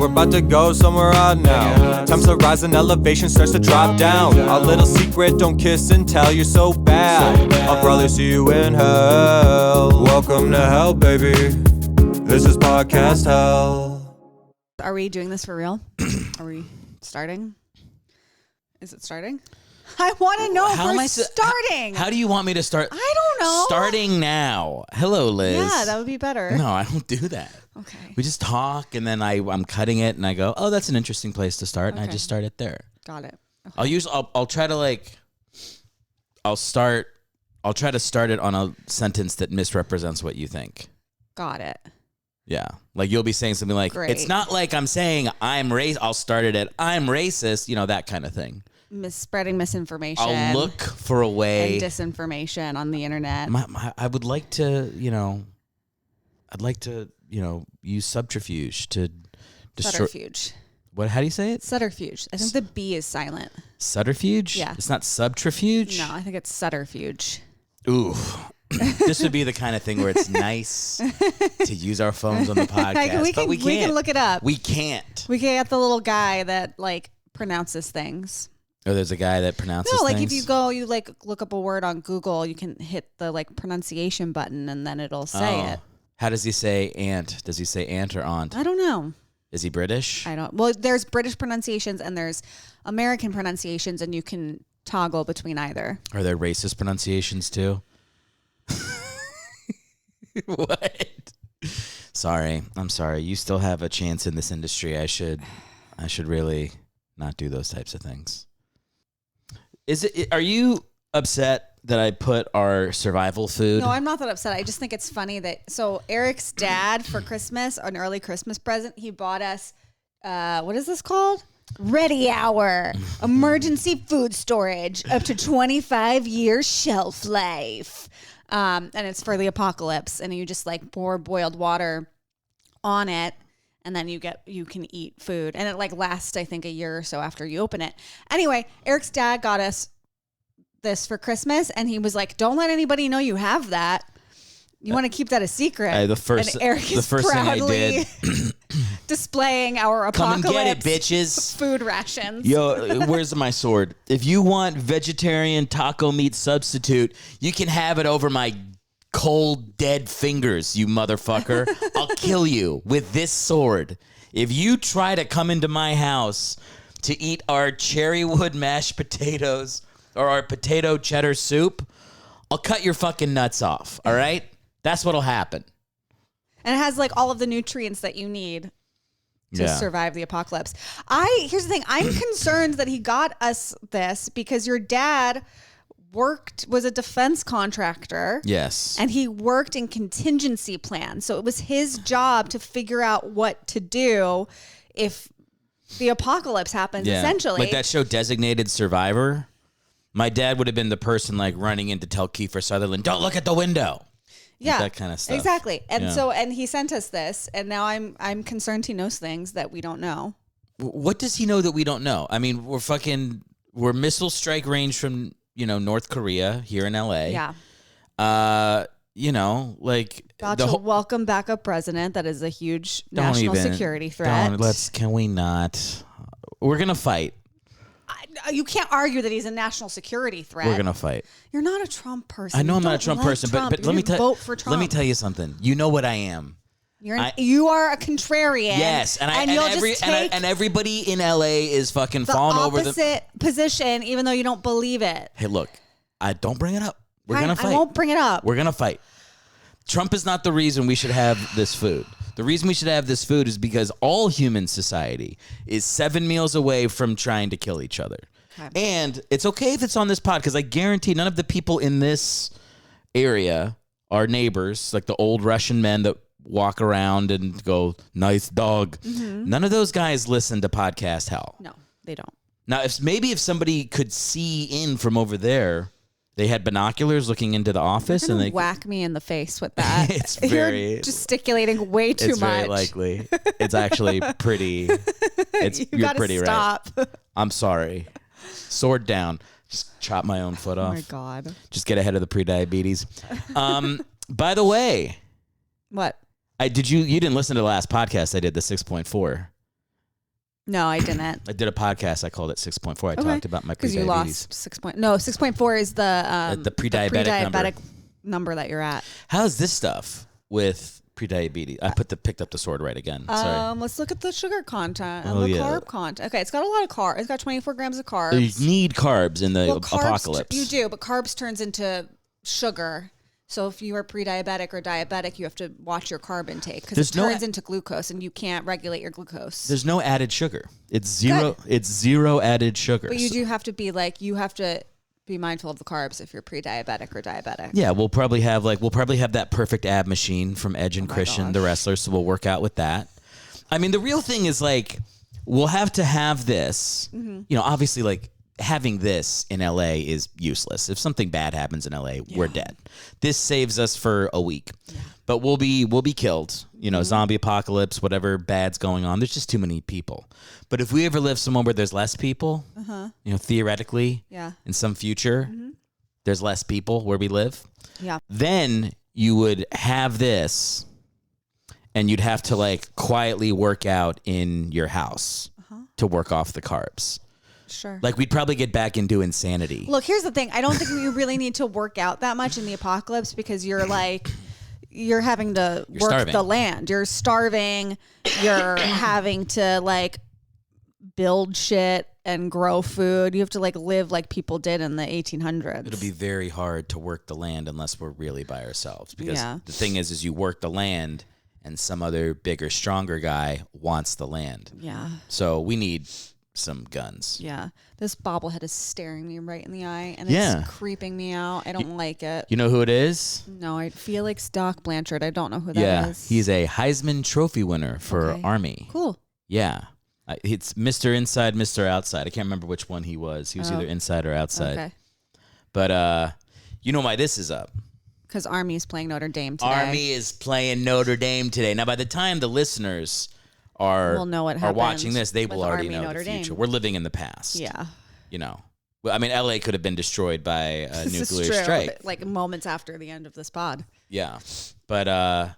we're about to go somewhere odd now. Times to rise and elevation starts to drop down. Our little secret, don't kiss and tell, you're so bad. I'll probably see you in hell. Welcome to hell, baby. This is podcast hell. Are we doing this for real? Are we starting? Is it starting? I want to know if we're starting. How do you want me to start? I don't know. Starting now. Hello, Liz. Yeah, that would be better. No, I don't do that. Okay. We just talk, and then I'm cutting it, and I go, oh, that's an interesting place to start, and I just start it there. Got it. Okay. I'll try to I'll try to start it on a sentence that misrepresents what you think. Got it. Yeah. Like you'll be saying something like, Great. It's not like I'm saying I'm racist. I'll start it at I'm racist, that kind of thing. Spreading misinformation. I'll look for a way. And disinformation on the internet. I would like to, use subterfuge to destroy. Subterfuge. What? How do you say it? Subterfuge. I think the B is silent. Subterfuge? Yeah. It's not subterfuge? No, I think it's subterfuge. Ooh. This would be the kind of thing where it's nice to use our phones on the podcast, but we can't. We can look it up. We can't. We can get the little guy that pronounces things. Oh, there's a guy that pronounces things? No, if you look up a word on Google, you can hit the pronunciation button and then it'll say it. How does he say aunt? Does he say aunt or aunt? I don't know. Is he British? I don't. Well, there's British pronunciations and there's American pronunciations, and you can toggle between either. Are there racist pronunciations too? What? Sorry. I'm sorry. You still have a chance in this industry. I should really not do those types of things. Are you upset that I put our survival food? No, I'm not that upset. I just think it's funny that Erick's dad for Christmas, an early Christmas present, he bought us what is this called? Ready Hour. Emergency food storage up to 25 years shelf life. And it's for the apocalypse, and you just pour boiled water on it, and then you can eat food, and it lasts I think a year or so after you open it. Anyway, Erick's dad got us this for Christmas, and he was like, "Don't let anybody know you have that. You want to keep that a secret." The first thing I did, displaying our apocalypse. Come and get it, bitches. Food rations. Yo, where's my sword? If you want vegetarian taco meat substitute, you can have it over my cold, dead fingers, you motherfucker. I'll kill you with this sword. If you try to come into my house to eat our cherrywood mashed potatoes or our potato cheddar soup, I'll cut your fucking nuts off, all right? That's what'll happen. And it has all of the nutrients that you need to survive the apocalypse. Here's the thing. I'm concerned that he got us this because your dad was a defense contractor. Yes. And he worked in contingency plans. So it was his job to figure out what to do if the apocalypse happens, essentially. Like that show Designated Survivor. My dad would have been the person running in to tell Kiefer Sutherland, don't look at the window. Yeah. That kind of stuff. Exactly. And and he sent us this, and now I'm concerned he knows things that we don't know. What does he know that we don't know? I mean, we're missile strike range from North Korea here in LA. Yeah. Welcome back a president that is a huge national security threat. Can we not? We're going to fight. You can't argue that he's a national security threat. We're going to fight. You're not a Trump person. I know I'm not a Trump person, but let me vote for Trump. Let me tell you something. You know what I am. You are a contrarian. Yes, and everybody in LA is fucking falling over the opposite position, even though you don't believe it. Hey, look, don't bring it up. We're gonna fight. I won't bring it up. We're gonna fight. Trump is not the reason we should have this food. The reason we should have this food is because all human society is 7 meals away from trying to kill each other. Okay. And it's okay if it's on this pod, because I guarantee none of the people in this area are neighbors, like the old Russian men that walk around and go, nice dog. Mm-hmm. None of those guys listen to Podcast Hell. No, they don't. Now, if somebody could see in from over there, they had binoculars looking into the office, and they whack me in the face with that. You're gesticulating way too much. It's very likely. It's actually pretty. You're pretty stop. Right. I'm sorry. Sword down. Just chop my own foot off. Oh my God. Just get ahead of the pre-diabetes. By the way, what? You didn't listen to the last podcast I did, the 6.4. No, I didn't. I did a podcast. I called it 6.4. I talked about my because you prediabetes. lost 6.4 is the pre-diabetic number that you're at. How's this stuff with pre-diabetes? I picked up the sword right again. Sorry. Let's look at the sugar content and the carb content. Okay, it's got a lot of carbs. It's got 24 grams of carbs. You need carbs in the apocalypse. You do, but carbs turns into sugar. So if you are pre-diabetic or diabetic, you have to watch your carb intake because it turns into glucose, and you can't regulate your glucose. There's no added sugar. It's zero. Good. It's zero added sugar. But you do have to be be mindful of the carbs if you're pre-diabetic or diabetic. Yeah, we'll probably have that perfect ab machine from Edge and Christian, the wrestlers. So we'll work out with that. I mean, the real thing is like we'll have to have this. Mm-hmm. You know, obviously, like. Having this in LA is useless. If something bad happens in LA, we're dead. This saves us for a week, but we'll be killed. You know, zombie apocalypse, whatever bad's going on. There's just too many people. But if we ever live somewhere where there's less people, you know, theoretically, in some future, there's less people where we live. Yeah. Then you would have this, and you'd have to like quietly work out in your house to work off the carbs. Sure. Like we'd probably get back into insanity. Look, here's the thing. I don't think you really need to work out that much in the apocalypse because you're having to work starving. The land. You're starving. You're having to like build shit and grow food. You have to like live like people did in the 1800s. It'll be very hard to work the land unless we're really by ourselves because the thing is you work the land and some other bigger, stronger guy wants the land. Yeah. So we need some guns. Yeah. This bobblehead is staring me right in the eye and it's creeping me out. I don't like it. You know who it is? No, Felix Doc Blanchard. I don't know who that is. He's a Heisman Trophy winner for Army. Cool. Yeah. It's Mr. Inside, Mr. Outside. I can't remember which one he was. He was either inside or outside. Okay. But you know why this is up? Because Army is playing Notre Dame today. Army is playing Notre Dame today. Now, by the time the listeners are watching this, they will already know the future. We're living in the past. Yeah. You know. Well, I mean, LA could have been destroyed by a nuclear strike. Like moments after the end of this pod. Yeah. But how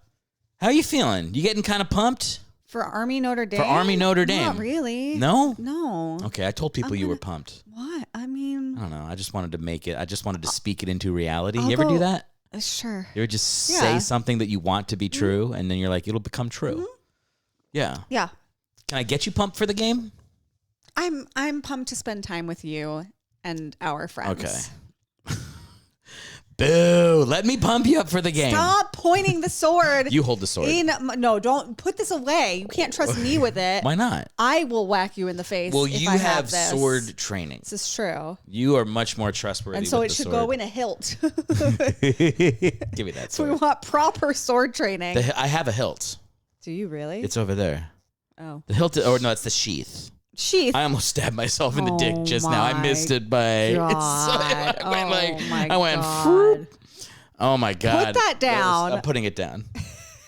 are you feeling? You getting kind of pumped? For Army Notre Dame? For Army Notre Dame. Not really. No? No. Okay, I told people you were pumped. What? I mean... I don't know. I just wanted to make it. I just wanted to speak it into reality. You ever do that? Sure. You ever just say something that you want to be true, and then you're like, it'll become true. Mm-hmm. Yeah. Yeah. Can I get you pumped for the game? I'm pumped to spend time with you and our friends. Okay. Boo. Let me pump you up for the game. Stop pointing the sword. You hold the sword. No, don't put this away. You can't trust me with it. Why not? I will whack you in the face. Well, you have sword training. This is true. You are much more trustworthy. And so with it should sword. go in a hilt. Give me that sword. So we want proper sword training. I have a hilt. Do you really? It's over there. Oh. The hilt, or no, it's the sheath. Sheath. I almost stabbed myself in the dick just now. I missed it by. I went. Fruit. Oh my God. Put that down. I'm putting it down.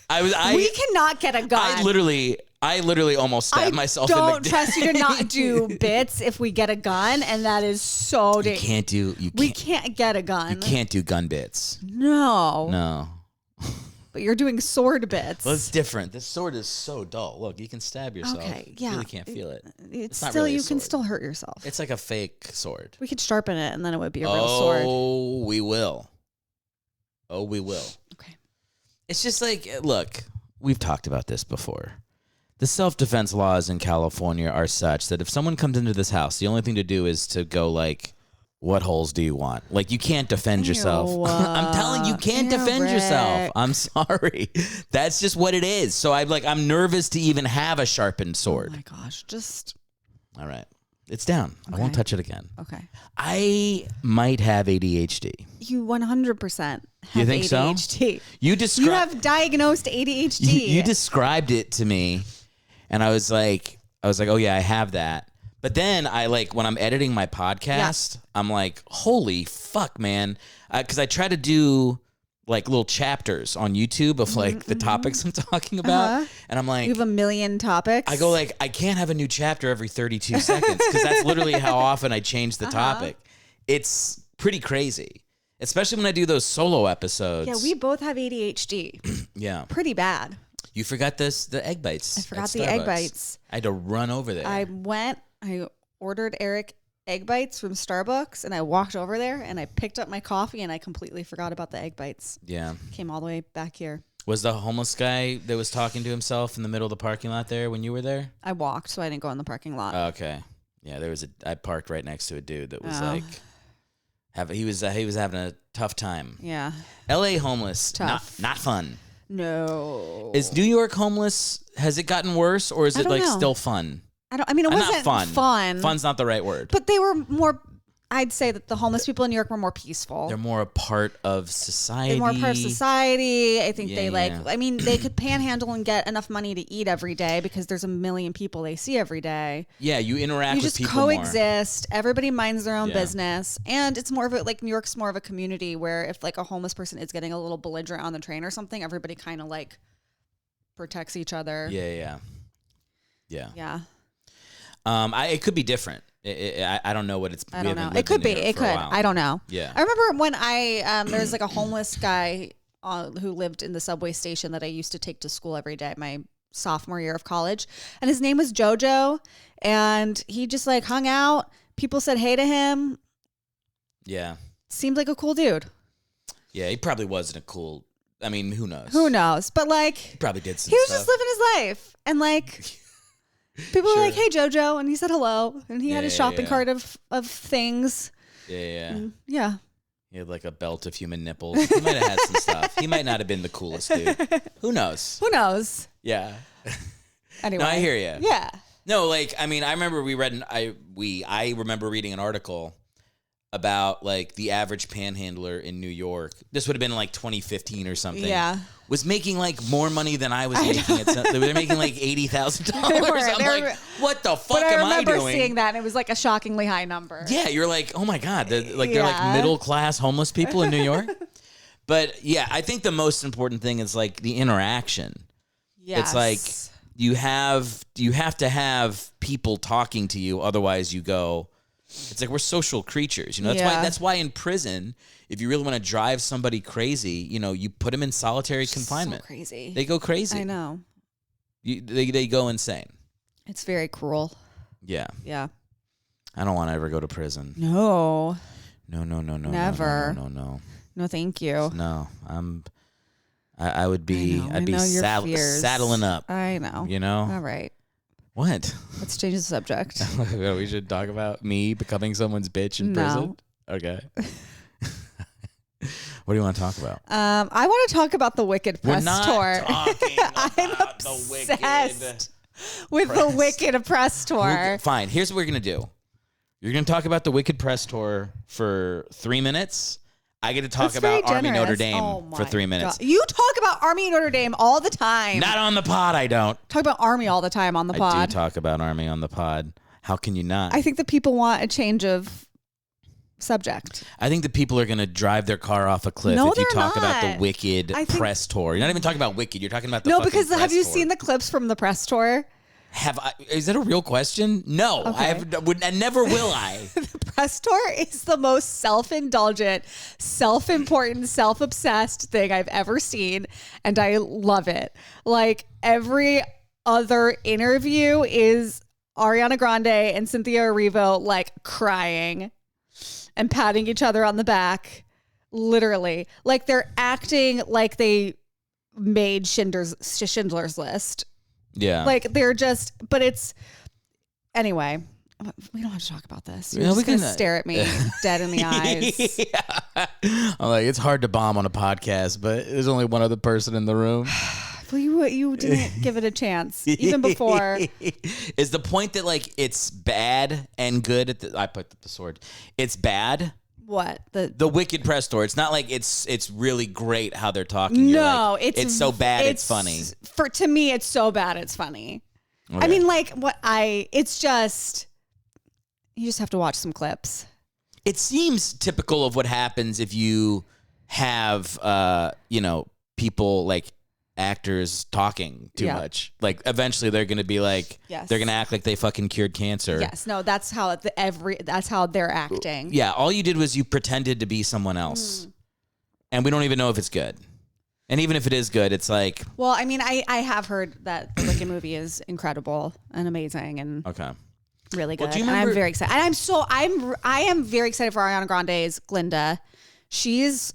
We cannot get a gun. I literally almost stabbed myself in the dick. Don't trust you to not do bits if we get a gun, and that is so dangerous. We can't get a gun. You can't do gun bits. No. But you're doing sword bits. Well, it's different. This sword is so dull. Look, you can stab yourself. Okay, yeah. You really can't feel it. It's not still, really you can still hurt yourself. It's like a fake sword. We could sharpen it, and then it would be a real sword. Oh, we will. Okay. It's just like, look, we've talked about this before. The self-defense laws in California are such that if someone comes into this house, the only thing to do is to go like, what holes do you want? Like, you can't defend yourself. I'm telling you, can't defend yourself. I'm sorry. That's just what it is. So I'm nervous to even have a sharpened sword. Oh my gosh. All right. It's down. Okay. I won't touch it again. Okay. I might have ADHD. You 100% have you think ADHD. So? You have diagnosed ADHD. You described it to me, and I was like, oh yeah, I have that. But then when I'm editing my podcast, I'm like, holy fuck, man. Because I try to do little chapters on YouTube of the topics I'm talking about. And I'm like, you have a million topics. I go I can't have a new chapter every 32 seconds because that's literally how often I change the topic. It's pretty crazy, especially when I do those solo episodes. Yeah, we both have ADHD. Yeah. Pretty bad. You forgot the egg bites. I forgot at the egg Starbucks. bites. I had to run over there. I ordered Erick egg bites from Starbucks, and I walked over there, and I picked up my coffee, and I completely forgot about the egg bites. Yeah. Came all the way back here. Was the homeless guy that was talking to himself in the middle of the parking lot there when you were there? I walked, so I didn't go in the parking lot. Okay. Yeah, I parked right next to a dude that was he was having a tough time. Yeah. LA homeless, Tough. not fun. No. Is New York homeless? Has it gotten worse, or is it like know. still fun? I mean, it wasn't not fun. Fun's not the right word. But they were more. I'd say that the homeless people in New York were more peaceful. They're more a part of society. They're more part of society. I think they Yeah. I mean, they could panhandle and get enough money to eat every day because there's a million people they see every day. Yeah, you interact You with just people coexist. Everybody minds their own Yeah. business. And it's more of like New York's more of a community where if like a homeless person is getting a little belligerent on the train or something, everybody kind of like protects each other. Yeah. Yeah. It could be different. I don't know what it's. I don't know. It could be. It could. I don't know. Yeah. I remember when there was like a homeless guy who lived in the subway station that I used to take to school every day, my sophomore year of college. And his name was Jojo. And he just like hung out. People said hey to him. Yeah. Seemed like a cool dude. Yeah, he probably wasn't a cool. I mean, who knows? Who knows? But like, He probably did some he was stuff. just living his life. And like, people were like, hey, Jojo. And he said hello. And he had his shopping cart of things. Yeah. And yeah. He had like a belt of human nipples. He might have had some stuff. He might not have been the coolest dude. Who knows? Who knows? Yeah. Anyway. No, I hear you. Yeah. No, like, I mean, I remember I remember reading an article about like the average panhandler in New York. This would have been like 2015 or something. Yeah. Was making like more money than I was making. They're making like $80,000. I'm like, what the fuck am I doing? But I remember seeing that, and it was like a shockingly high number. Yeah, you're like, oh my God. They're like middle class homeless people in New York. But yeah, I think the most important thing is like the interaction. Yes. It's like you have to have people talking to you, otherwise you go. It's like we're social creatures, you know. That's why in prison, if you really want to drive somebody crazy, you know, you put them in solitary confinement. So crazy. They go crazy. I know. They go insane. It's very cruel. Yeah. Yeah. I don't want to ever go to prison. No. No. Never. No. No, thank you. No. I would be. I'd be saddling up. I know. You know. All right. What? Let's change the subject. We should talk about me becoming someone's bitch in prison. Okay. What do you want to talk about? I want to talk about the Wicked press tour. I'm obsessed with the Wicked press tour. Fine. Here's what we're gonna do. You're gonna talk about the Wicked press tour for 3 minutes. I get to talk about Army Notre Dame for 3 minutes. God. You talk about Army Notre Dame all the time. Not on the pod, I don't. Talk about Army all the time on the pod. I do talk about Army on the pod. How can you not? I think that people want a change of subject. I think that people are going to drive their car off a cliff if you talk about the Wicked press tour. You're not even talking about Wicked. You're talking about the fucking because press have you tour. seen the clips from the press tour? Is that a real question? No, Okay. and never will I. The press tour is the most self-indulgent, self-important, self-obsessed thing I've ever seen, and I love it. Like every other interview is Ariana Grande and Cynthia Erivo like crying and patting each other on the back, literally. Like they're acting like they made Schindler's List. Yeah. Like they're just, but it's, anyway, we don't have to talk about this. You're just going to stare at me dead in the eyes. Yeah. I'm like, it's hard to bomb on a podcast, but there's only one other person in the room. Well, you didn't give it a chance, even before. Is the point that like it's bad and good I put the sword. It's bad. What? The Wicked press tour. It's not like it's really great how they're talking. No, like, it's so bad it's funny. To me, it's so bad it's funny. Okay. I mean, like it's just, you just have to watch some clips. It seems typical of what happens if you have, people like actors talking too much. Like eventually they're going to be like, Yes. they're going to act like they fucking cured cancer. Yes, no, that's how that's how they're acting. Yeah, all you did was you pretended to be someone else. And we don't even know if it's good. And even if it is good, it's like Well, I mean, I have heard that the Wicked movie is incredible and amazing and okay. really good. Well, do you and remember- I'm very excited. And I am very excited for Ariana Grande's Glinda. She's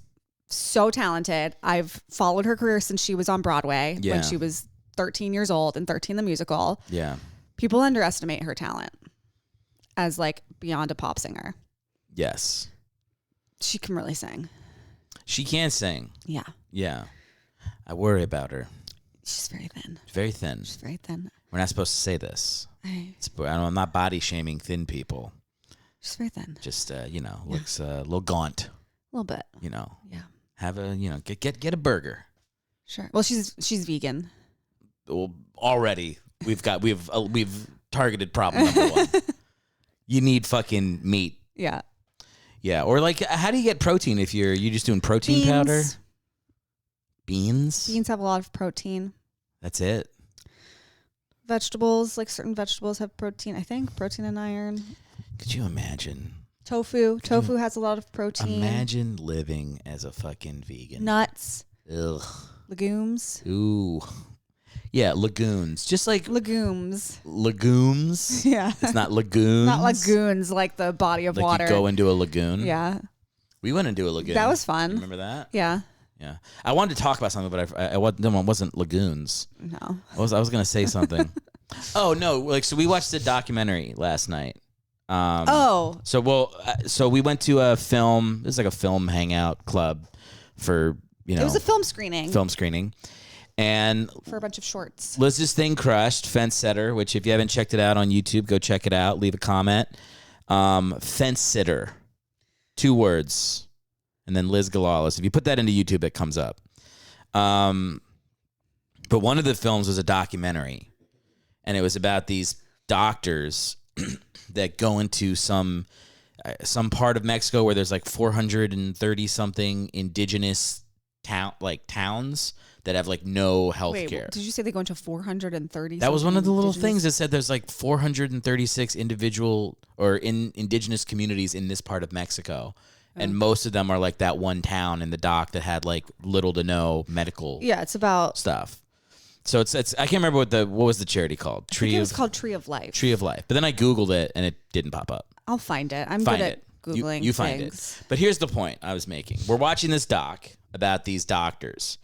so talented. I've followed her career since she was on Broadway Yeah. when she was 13 years old and 13 the musical. Yeah. People underestimate her talent as like beyond a pop singer. Yes. She can really sing. She can sing. Yeah. Yeah. I worry about her. She's very thin. Very thin. She's very thin. We're not supposed to say this. I'm not body shaming thin people. She's very thin. Just looks a little gaunt. A little bit. Yeah. Yeah. Get a burger. Sure. Well, she's vegan. Well, already we've targeted problem number one. You need fucking meat. Yeah. Yeah. Or like, how do you get protein if you're just doing protein Beans. powder? Beans. Beans have a lot of protein. That's it. Vegetables, like certain vegetables have protein, I think. Protein and iron. Could you imagine? Tofu. Tofu has a lot of protein. Imagine living as a fucking vegan. Nuts. Ugh. Legumes. Ooh. Yeah, lagoons. Just like Legumes. legumes. Yeah. It's not lagoons. Not lagoons, like the body of like water. you go into a lagoon. Yeah. We went into a lagoon. That was fun. Remember that? Yeah. Yeah. I wanted to talk about something, but I wasn't lagoons. No. I was going to say something. Oh, no. So we watched a documentary last night. So we went to a film. It was like a film hangout club for, It was a film screening. film screening. And For a bunch of shorts. Liz's Thing Crushed, Fence Sitter, which if you haven't checked it out on YouTube, go check it out. Leave a comment. Fence Sitter. 2 words. And then Liz Galalis. If you put that into YouTube, it comes up. But one of the films was a documentary. And it was about these doctors that go into some part of Mexico where there's like 430 something indigenous towns that have like no health care. Wait, did you say they go into 430? That was one of the little indigenous? things that said there's like 436 indigenous communities in this part of Mexico. And most of them are like that one town in the doc that had like little to no medical it's about stuff. So it's I can't remember what was the charity called? it was called Tree of Life. Tree of Life. But then I Googled it and it didn't pop up. I'll find it. I'm Find good it. at Googling You find things. it. But here's the point I was making. We're watching this doc about these doctors,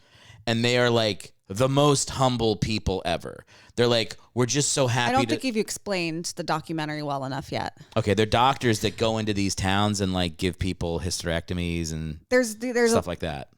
and they are like the most humble people ever. They're like, we're just so happy I don't think you've explained the documentary well enough yet. Okay, they're doctors that go into these towns and like give people hysterectomies and There's stuff like that.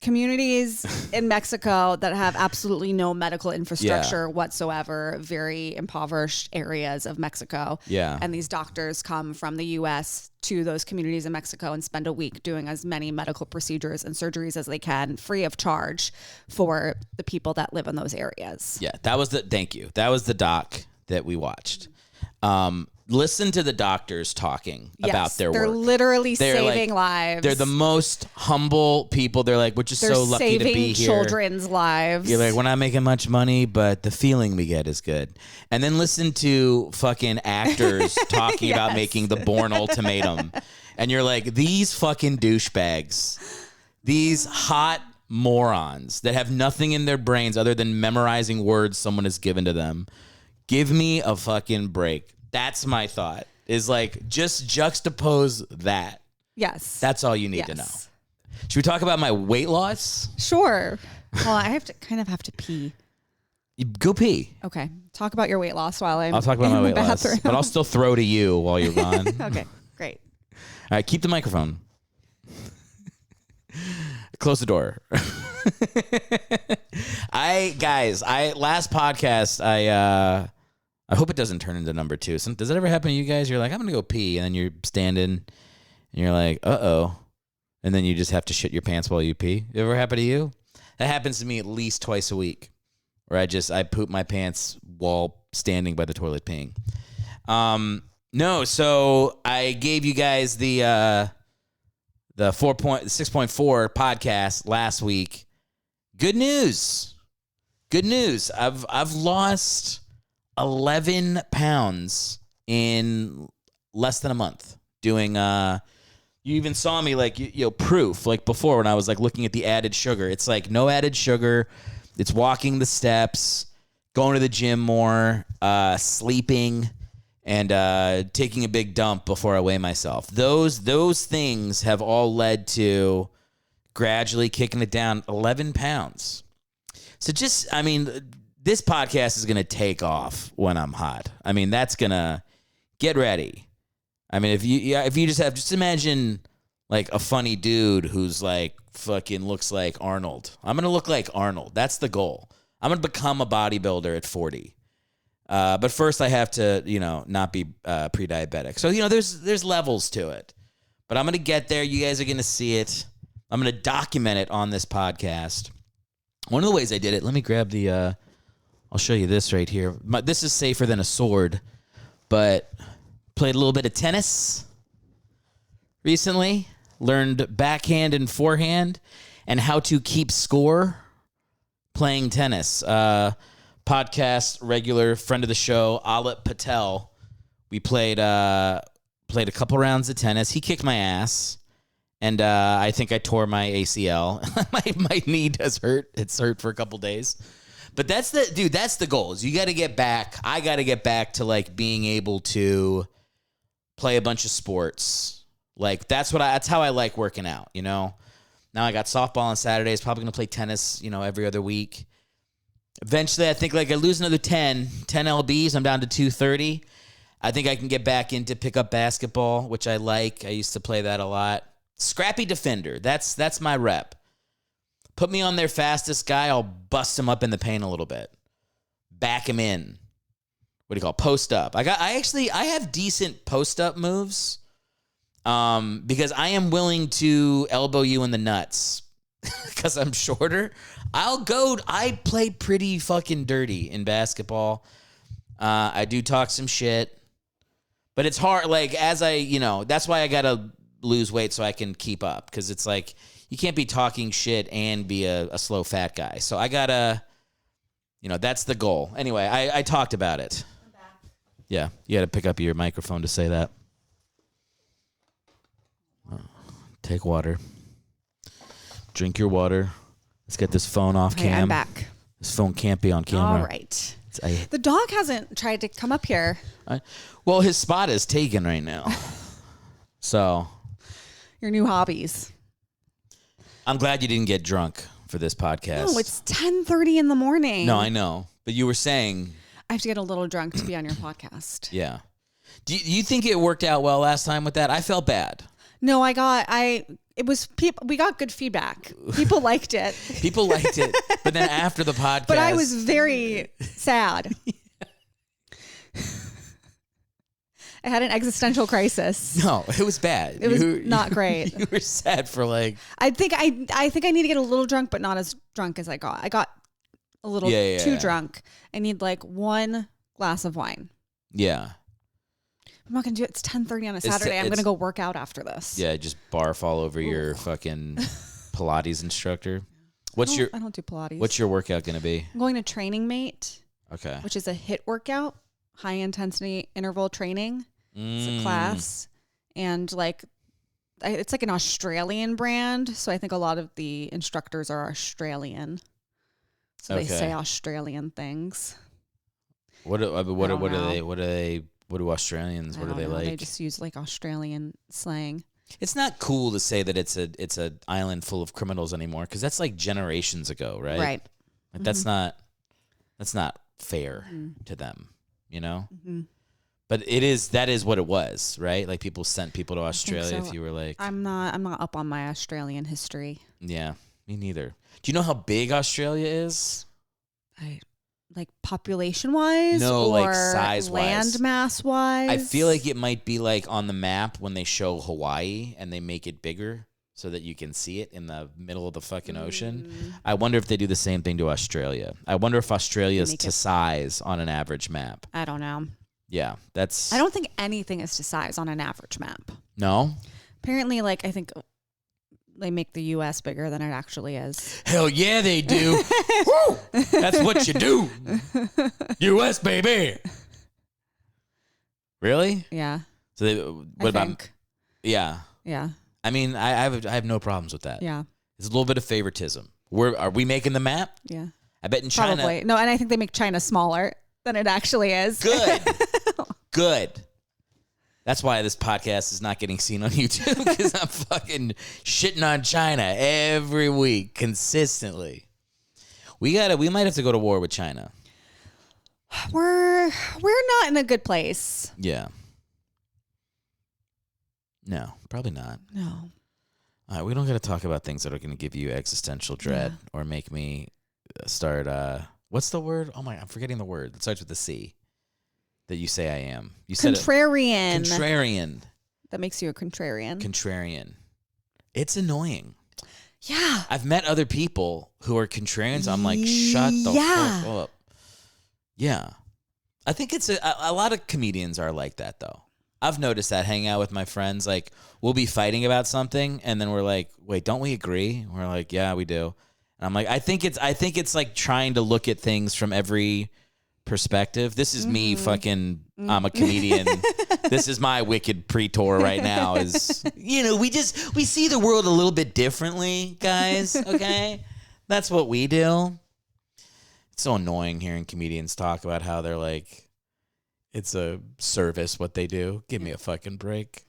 communities in Mexico that have absolutely no medical infrastructure whatsoever, very impoverished areas of Mexico. Yeah. And these doctors come from the U.S. to those communities in Mexico and spend a week doing as many medical procedures and surgeries as they can free of charge for the people that live in those areas. Yeah, thank you. That was the doc that we watched. Listen to the doctors talking about their they're work. literally They're saving like, lives. They're the most humble people. They're like, we're just They're so lucky to be saving here. children's lives. You're like, we're not making much money, but the feeling we get is good. And then listen to fucking actors talking about making the Bourne Ultimatum. And you're like, these fucking douchebags, these hot morons that have nothing in their brains other than memorizing words someone has given to them. Give me a fucking break. That's my thought, is like, just juxtapose that. Yes. That's all you need to know. Should we talk about my weight loss? Sure. Well, I have to pee. Go pee. Okay. Talk about your weight loss while I'm I'll talk about in my the weight loss, bathroom. but I'll still throw to you while you're gone. Okay, great. All right, keep the microphone. Close the door. Last podcast, I hope it doesn't turn into number 2. Does it ever happen to you guys? You're like, I'm going to go pee. And then you're standing and you're like, uh-oh. And then you just have to shit your pants while you pee. It ever happen to you? That happens to me at least twice a week, where I poop my pants while standing by the toilet peeing. No, so I gave you guys the 6.4 podcast last week. Good news. I've lost 11 pounds in less than a month doing You even saw me like, proof, like before when I was like looking at the added sugar. It's like no added sugar. It's walking the steps, going to the gym more, sleeping, and taking a big dump before I weigh myself. Those things have all led to gradually kicking it down 11 pounds. So this podcast is going to take off when I'm hot. I mean, that's going to get ready. I mean, if you just imagine like a funny dude who's like fucking looks like Arnold. I'm going to look like Arnold. That's the goal. I'm going to become a bodybuilder at 40. But first I have to, not be pre-diabetic. So, there's levels to it. But I'm going to get there. You guys are going to see it. I'm going to document it on this podcast. One of the ways I did it, let me grab I'll show you this right here. This is safer than a sword, but played a little bit of tennis recently. Learned backhand and forehand and how to keep score playing tennis. Podcast regular friend of the show, Alit Patel. We played a couple rounds of tennis. He kicked my ass, and I think I tore my ACL. my knee does hurt. It's hurt for a couple days. But that's the goal. Is you got to get back. I got to get back to like being able to play a bunch of sports. Like that's how I like working out, Now I got softball on Saturdays, probably going to play tennis, every other week. Eventually I think like I lose another 10 lbs, I'm down to 230. I think I can get back into pick up basketball, which I like. I used to play that a lot. Scrappy defender. That's my rep. Put me on their fastest guy, I'll bust him up in the paint a little bit. Back him in. What do you call it? Post up. I have decent post up moves. Because I am willing to elbow you in the nuts because I'm shorter. I play pretty fucking dirty in basketball. I do talk some shit, but it's hard. Like that's why I got to lose weight so I can keep up. Cause it's like, you can't be talking shit and be a slow fat guy. So I gotta, that's the goal. Anyway, I talked about it. I'm back. Yeah. You got to pick up your microphone to say that. Take water. Drink your water. Let's get this phone off cam. I'm back. This phone can't be on camera. All right. The dog hasn't tried to come up here. Well, his spot is taken right now. So. Your new hobbies. I'm glad you didn't get drunk for this podcast. No, it's 10:30 in the morning. No, I know. But you were saying. I have to get a little drunk to be on your podcast. Yeah. Do you think it worked out well last time with that? I felt bad. No, we got good feedback. People liked it. People liked it. But then after the podcast. But I was very sad. I had an existential crisis. No, it was bad. It was not great. You were sad for like. I think I need to get a little drunk, but not as drunk as I got. I got a little too drunk. I need like one glass of wine. Yeah. I'm not going to do it. It's 10:30 on a Saturday. I'm going to go work out after this. Yeah, just barf all over your fucking Pilates instructor. I don't do Pilates. What's your workout going to be? I'm going to Training Mate. Okay. Which is a HIIT workout, high intensity interval training. It's a class. And it's like an Australian brand. So I think a lot of the instructors are Australian. So they say Australian things. What do Australians, what are they like? They just use like Australian slang. It's not cool to say that it's an island full of criminals anymore because that's like generations ago, right? Right. Like that's not fair to them, Mm-hmm. But that is what it was, right? Like people sent people to Australia if you were like I'm not up on my Australian history. Yeah, me neither. Do you know how big Australia is? Like population wise? No, or like size wise. Land mass wise? I feel like it might be like on the map when they show Hawaii and they make it bigger so that you can see it in the middle of the fucking ocean. I wonder if they do the same thing to Australia. I wonder if Australia is to size on an average map. I don't know. Yeah, that's. I don't think anything is to size on an average map. No? Apparently, I think they make the U.S. bigger than it actually is. Hell yeah, they do. Woo! That's what you do. U.S. baby. Really? Yeah. So what about? Yeah. Yeah. I mean, I have no problems with that. Yeah. It's a little bit of favoritism. Are we making the map? Yeah. I bet in China. Probably. No, and I think they make China smaller than it actually is. Good. Good. That's why this podcast is not getting seen on YouTube, because I'm fucking shitting on China every week consistently. We might have to go to war with China. We're not in a good place. Yeah. No, probably not. No. All right, we don't got to talk about things that are going to give you existential dread or make me start. What's the word? Oh my, I'm forgetting the word. It starts with the C. That you say I am. You said contrarian. Contrarian. That makes you a contrarian. Contrarian. It's annoying. Yeah. I've met other people who are contrarians. I'm like, shut the fuck up. Yeah. I think it's a lot of comedians are like that, though. I've noticed that hanging out with my friends, like, we'll be fighting about something, and then we're like, wait, don't we agree? We're like, yeah, we do. And I'm like, I think it's like trying to look at things from every perspective. This is me fucking, I'm a comedian. This is my wicked pre-tour right now is, we see the world a little bit differently, guys, okay? That's what we do. It's so annoying hearing comedians talk about how they're like, it's a service what they do. Give me a fucking break.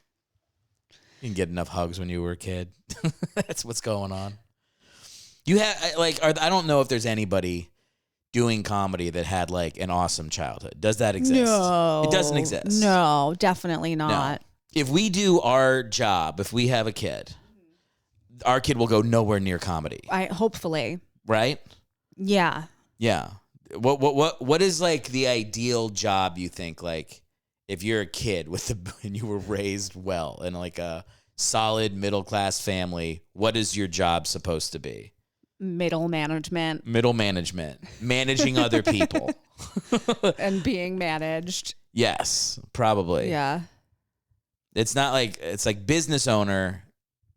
You can get enough hugs when you were a kid. That's what's going on. You have I don't know if there's anybody doing comedy that had like an awesome childhood. Does that exist? No. It doesn't exist. No, definitely not. No. If we do our job, if we have a kid, our kid will go nowhere near comedy. Hopefully. Right? Yeah. Yeah. What is like the ideal job you think, like, if you're a kid and you were raised well in like a solid middle class family, what is your job supposed to be? Middle management. Managing other people. And being managed. Yes, probably. Yeah. It's not like, it's like business owner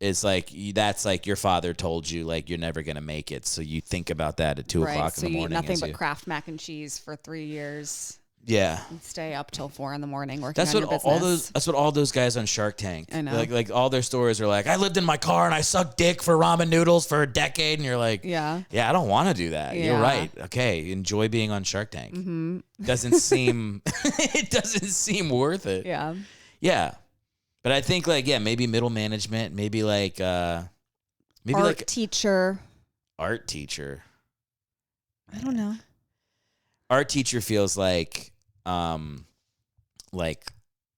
is like, that's like your father told you like you're never going to make it. So you think about that at 2 o'clock in the morning. So you eat nothing but Kraft mac and cheese for 3 years. Yeah. And stay up till 4 a.m. working on your business. That's what all those guys on Shark Tank. I know. Like all their stories are like, I lived in my car and I sucked dick for ramen noodles for a decade, and you're like, yeah, I don't want to do that. Yeah. You're right. Okay, enjoy being on Shark Tank. Mm-hmm. Doesn't seem it doesn't seem worth it. Yeah. Yeah. But I think maybe middle management, maybe art teacher. Art teacher. I don't know. Art teacher feels like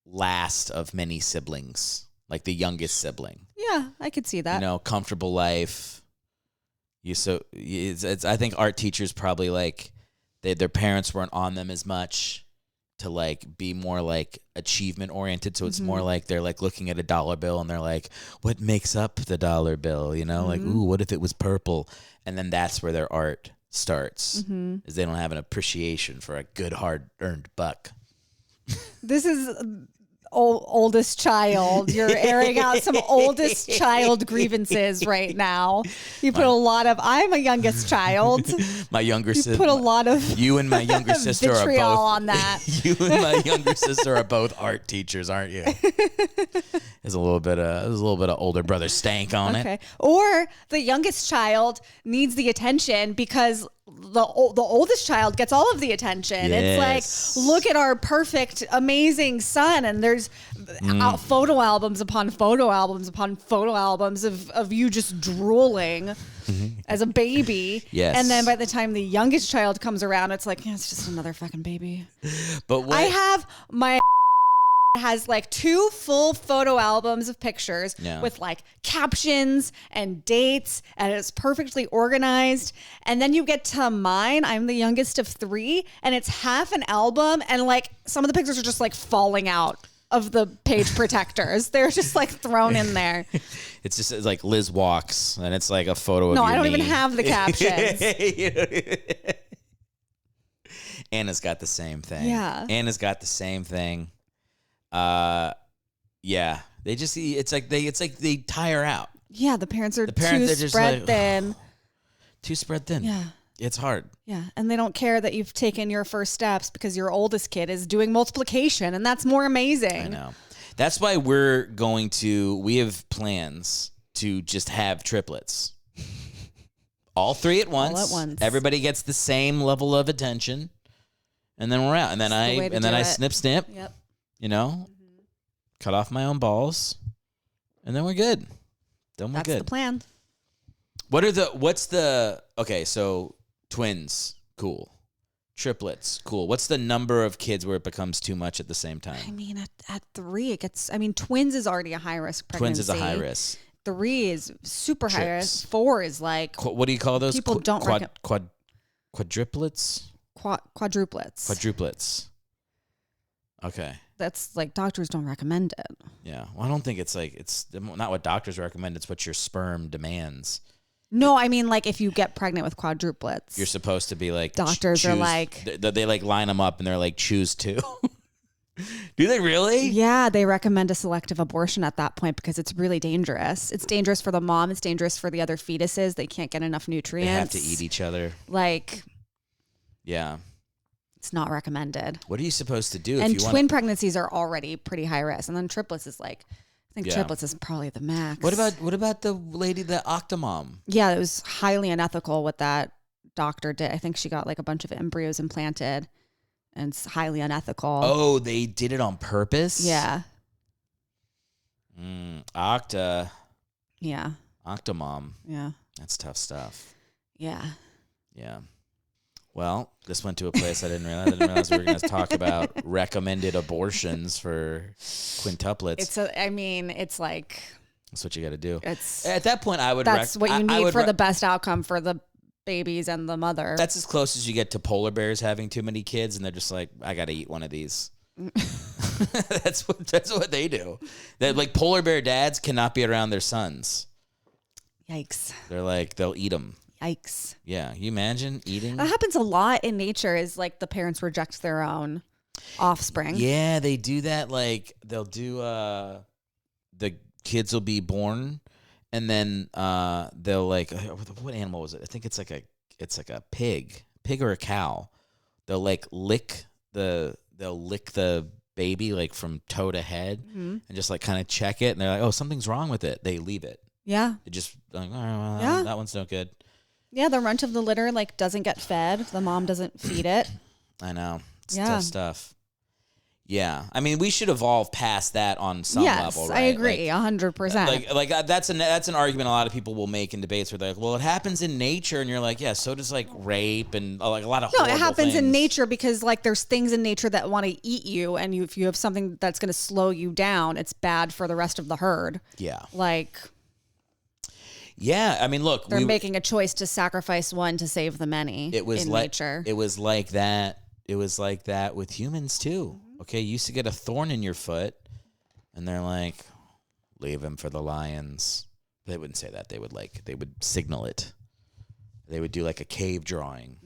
last of many siblings, like the youngest sibling. Yeah, I could see that. Comfortable life. I think art teachers probably like their parents weren't on them as much to like be more like achievement oriented. So it's more like they're like looking at a dollar bill and they're like, what makes up the dollar bill? Like, ooh, what if it was purple? And then that's where their art starts, is they don't have an appreciation for a good hard earned buck. This is oldest child. You're airing out some oldest child grievances right now. You put a lot of, I'm a youngest child. My younger sister. Put a lot of you and my younger sister are both on that. You and my younger sister are both art teachers, aren't you? There's a little bit of older brother stank on it. Or the youngest child needs the attention because the oldest child gets all of the attention. Yes. It's like, look at our perfect, amazing son, and there's photo albums upon photo albums upon photo albums of you just drooling as a baby. Yes. And then by the time the youngest child comes around, it's like, it's just another fucking baby. But I have my has like 2 full photo albums of pictures with like captions and dates, and it's perfectly organized. And then you get to mine, I'm the youngest of 3, and it's half an album, and like some of the pictures are just like falling out of the page protectors. They're just like thrown in there. It's like Liz walks, and it's like a photo of No, your I don't knee. even have the captions. Anna's got the same thing. Yeah. Anna's got the same thing. Yeah. They just it's like they tire out. Yeah, the parents are they're too just spread like, thin. Too spread thin. Yeah. It's hard. Yeah, and they don't care that you've taken your first steps because your oldest kid is doing multiplication, and that's more amazing. I know. That's why we have plans to just have triplets. All three at once. All at once. Everybody gets the same level of attention. And then we're out. And then I snip, Yep. you know, cut off my own balls. And then we're good. That's the plan. Okay, so twins, cool. Triplets, cool. What's the number of kids where it becomes too much at the same time? I mean, at 3, it gets, twins is already a high risk pregnancy. Twins is a high risk. 3 is super high risk. 4 is like, what do you call those? People don't quadruplets? Quadruplets. Quadruplets. Okay. That's like doctors don't recommend it. Yeah. Well, I don't think it's not what doctors recommend. It's what your sperm demands. No, I mean, like if you get pregnant with quadruplets, you're supposed to be like, doctors are like, they like line them up and they're like, choose 2. Do they really? Yeah, they recommend a selective abortion at that point because it's really dangerous. It's dangerous for the mom. It's dangerous for the other fetuses. They can't get enough nutrients. They have to eat each other. Like, yeah. It's not recommended. What are you supposed to do? And twin pregnancies are already pretty high risk. And then triplets is like, I think triplets is probably the max. What about the lady, the octomom? Yeah, it was highly unethical what that doctor did. I think she got like a bunch of embryos implanted. And it's highly unethical. Oh, they did it on purpose? Yeah. Octa. Yeah. Octomom. Yeah. That's tough stuff. Yeah. Yeah. Well, this went to a place I didn't realize we were going to talk about recommended abortions for quintuplets. It's like... That's what you got to do. It's at that point, I would... That's what you need for the best outcome for the babies and the mother. That's as close as you get to polar bears having too many kids, and they're just like, I got to eat one of these. That's what they do. That like polar bear dads cannot be around their sons. Yikes. They're like, they'll eat them. Yikes. Yeah. You imagine eating? That happens a lot in nature is like the parents reject their own offspring. Yeah, they do that. Like they'll do, the kids will be born and then they'll like, what animal was it? I think it's like a pig or a cow. They'll like lick the baby like from toe to head and just like kind of check it. And they're like, oh, something's wrong with it. They leave it. Yeah. They just like, oh, well, that one's no good. Yeah, the runt of the litter like doesn't get fed. The mom doesn't feed it. I know. It's tough stuff. Yeah. I mean, we should evolve past that on some level, right? I agree, 100%. Like that's an argument a lot of people will make in debates where they're like, well, it happens in nature. And you're like, yeah, so does like rape and like a lot of horrible No, it happens things. in nature because like there's things in nature that want to eat you. And if you have something that's going to slow you down, it's bad for the rest of the herd. Yeah. Like... Yeah, I mean, look, they're making a choice to sacrifice one to save the many. It was nature. It was like that. It was like that with humans too. Okay, you used to get a thorn in your foot, and they're like, "Leave him for the lions." They wouldn't say that. They would signal it. They would do like a cave drawing.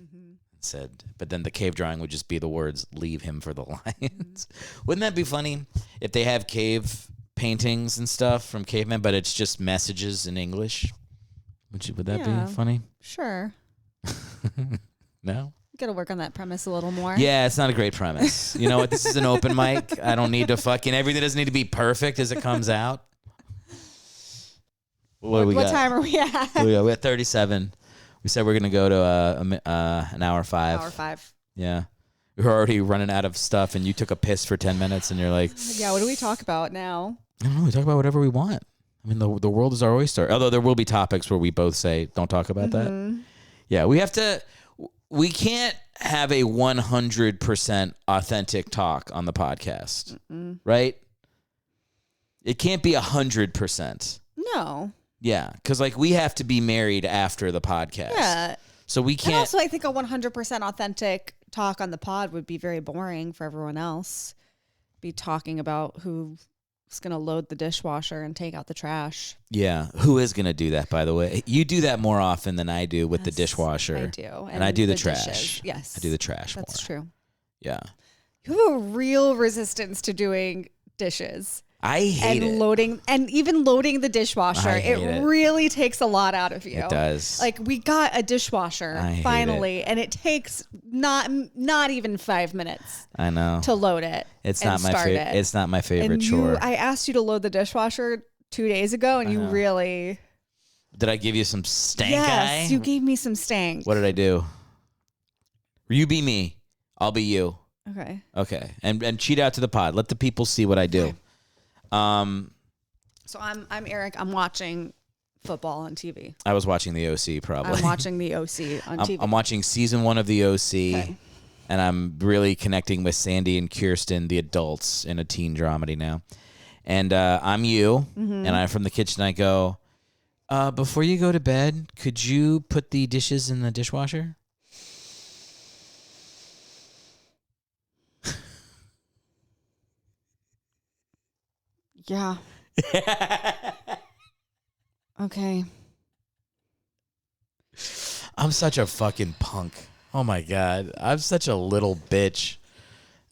But then the cave drawing would just be the words "Leave him for the lions." Wouldn't that be funny if they have cave paintings and stuff from cavemen, but it's just messages in English? Would that be funny? Sure. No? You got to work on that premise a little more. Yeah, it's not a great premise. You know what? This is an open mic. I don't need to everything doesn't need to be perfect as it comes out. What time are we at? We're at 37. We said we're going to go to an hour 5. Hour 5. Yeah. We were already running out of stuff, and you took a piss for 10 minutes, and you're like... Yeah, what do we talk about now? I don't know. We talk about whatever we want. I mean, the world is our oyster. Although there will be topics where we both say, don't talk about that. Yeah, we can't have a 100% authentic talk on the podcast, right? It can't be 100%. No. Yeah, because like we have to be married after the podcast. Yeah. So we can't. And also, I think a 100% authentic talk on the pod would be very boring for everyone else. Be talking about who's going to load the dishwasher and take out the trash. Yeah. Who is going to do that, by the way? You do that more often than I do with the dishwasher. I do. And I do the trash. Dishes. Yes. I do the trash That's more. true. Yeah. You have a real resistance to doing dishes. I hate it. Loading, and even loading the dishwasher. It really takes a lot out of you. It does. Like, we got a dishwasher finally, and it takes not even 5 minutes. I know. To load it. It's not my favorite. It's not my favorite chore. I asked you to load the dishwasher 2 days ago, and you really. Did I give you some stank eye? Yes, you gave me some stank. What did I do? You be me. I'll be you. Okay. And cheat out to the pod. Let the people see what I do. Okay. So I'm Eric. I'm watching football on TV. I was watching the OC probably. I'm watching the OC on TV. I'm watching season 1 of the OC, and I'm really connecting with Sandy and Kirsten, the adults, in a teen dramedy now. And I'm you, and I'm from the kitchen. I go, before you go to bed, could you put the dishes in the dishwasher? Yeah. Okay. I'm such a fucking punk. Oh my God. I'm such a little bitch.